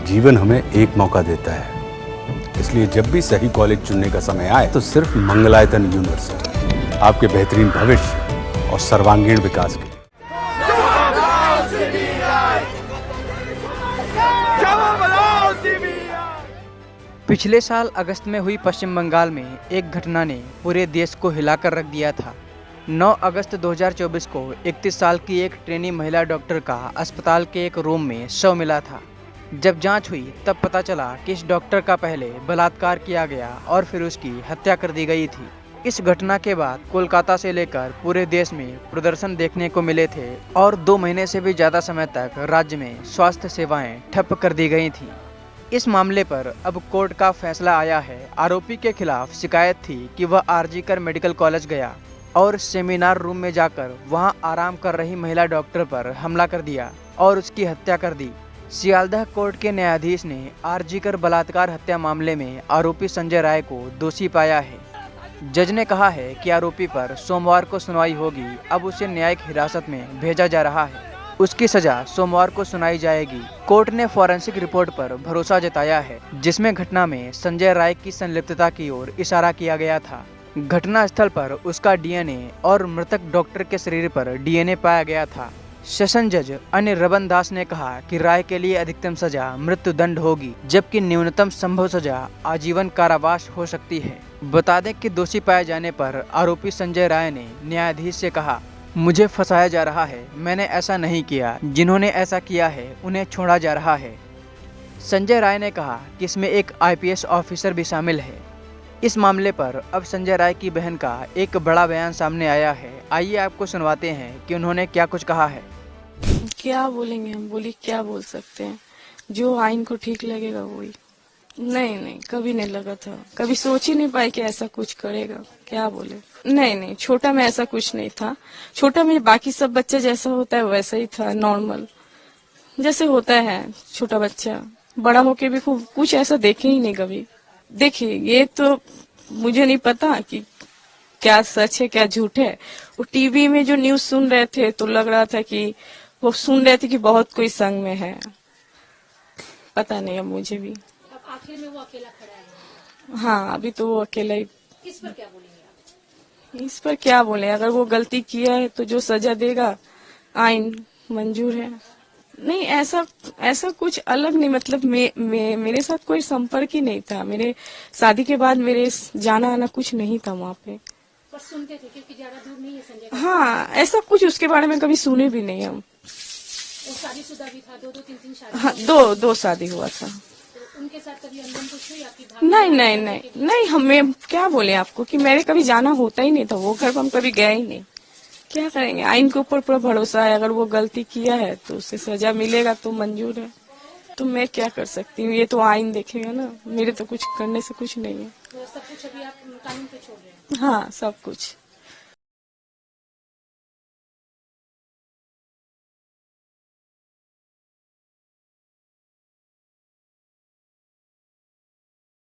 जीवन हमें एक मौका देता है, इसलिए जब भी सही कॉलेज चुनने का समय आए तो सिर्फ मंगलायतन यूनिवर्सिटी आपके बेहतरीन भविष्य और सर्वांगीण विकास के लिए। पिछले साल अगस्त में हुई पश्चिम बंगाल में एक घटना ने पूरे देश को हिलाकर रख दिया था। 9 अगस्त 2024 को 31 साल की एक ट्रेनी महिला डॉक्टर का अस्पताल के एक रूम में शव मिला था। जब जांच हुई तब पता चला कि इस डॉक्टर का पहले बलात्कार किया गया और फिर उसकी हत्या कर दी गई थी। इस घटना के बाद कोलकाता से लेकर पूरे देश में प्रदर्शन देखने को मिले थे और 2 महीने से भी ज़्यादा समय तक राज्य में स्वास्थ्य सेवाएं ठप कर दी गई थी। इस मामले पर अब कोर्ट का फैसला आया है। आरोपी के खिलाफ शिकायत थी कि वह आरजीकर मेडिकल कॉलेज गया और सेमिनार रूम में जाकर वहां आराम कर रही महिला डॉक्टर पर हमला कर दिया और उसकी हत्या कर दी। सियालदह कोर्ट के न्यायाधीश ने आरजीकर बलात्कार हत्या मामले में आरोपी संजय राय को दोषी पाया है। जज ने कहा है कि आरोपी पर सोमवार को सुनवाई होगी। अब उसे न्यायिक हिरासत में भेजा जा रहा है। उसकी सजा सोमवार को सुनाई जाएगी। कोर्ट ने फॉरेंसिक रिपोर्ट पर भरोसा जताया है, जिसमें घटना में संजय राय की संलिप्तता की ओर इशारा किया गया था। घटना स्थल पर उसका डीएनए और मृतक डॉक्टर के शरीर पर डीएनए पाया गया था। सेशन जज अनिर्बन दास ने कहा कि राय के लिए अधिकतम सजा मृत्युदंड होगी, जबकि न्यूनतम संभव सजा आजीवन कारावास हो सकती है। बता दें कि दोषी पाए जाने पर आरोपी संजय राय ने न्यायाधीश से कहा, मुझे फंसाया जा रहा है, मैंने ऐसा नहीं किया, जिन्होंने ऐसा किया है उन्हें छोड़ा जा रहा है। संजय राय ने कहा कि इसमें एक आईपीएस ऑफिसर भी शामिल है। इस मामले पर अब संजय राय की बहन का एक बड़ा बयान सामने आया है। आइए आपको सुनवाते हैं कि उन्होंने क्या कुछ कहा है। क्या बोलेंगे हम, बोली क्या बोल सकते हैं, जो आइन को ठीक लगेगा वही। नहीं, कभी नहीं लगा था, कभी सोच ही नहीं पाई कि ऐसा कुछ करेगा। क्या बोले, नहीं, छोटा में ऐसा कुछ नहीं था। छोटा में बाकी सब बच्चा जैसा होता है वैसा ही था, नॉर्मल जैसे होता है छोटा बच्चा। बड़ा होके भी कुछ ऐसा देखे ही नहीं कभी। देखिए, ये तो मुझे नहीं पता कि क्या सच है क्या झूठ है। वो टीवी में जो न्यूज सुन रहे थे तो लग रहा था कि वो सुन रहे थे कि बहुत कोई संग में है। पता नहीं अब मुझे भी। आखिर में वो अकेला खड़ा है। हाँ, अभी तो वो अकेला ही। इस पर क्या बोलेंगे आप? इस पर क्या बोले, अगर वो गलती किया है तो जो सजा देगा आइन मंजूर है। नहीं, ऐसा कुछ अलग नहीं, मतलब मेरे साथ कोई संपर्क ही नहीं था। मेरे शादी के बाद मेरे जाना आना कुछ नहीं था वहाँ पे। पर सुनते थे क्योंकि ज्यादा दूर नहीं है संजय का। हाँ, ऐसा कुछ उसके बारे में कभी सुने भी नहीं हम। वो शादीशुदा भी था, 2 3 शादी। हाँ, दो शादी हुआ था। तो उनके साथ कभी अनबन कुछ हुई आपकी भाभी? नहीं, हमें क्या बोले आपको कि मेरे कभी जाना होता ही नहीं था। वो घर पर हम कभी गए ही नहीं। क्या करेंगे, आइन के ऊपर पूरा भरोसा है। अगर वो गलती किया है तो उसे सजा मिलेगा तो मंजूर है। तो मैं क्या कर सकती हूँ, ये तो आइन देखेगा ना। मेरे तो कुछ करने से कुछ नहीं है। तो सब कुछ अभी आप कानून पे छोड़ रहे हैं? हाँ, सब कुछ।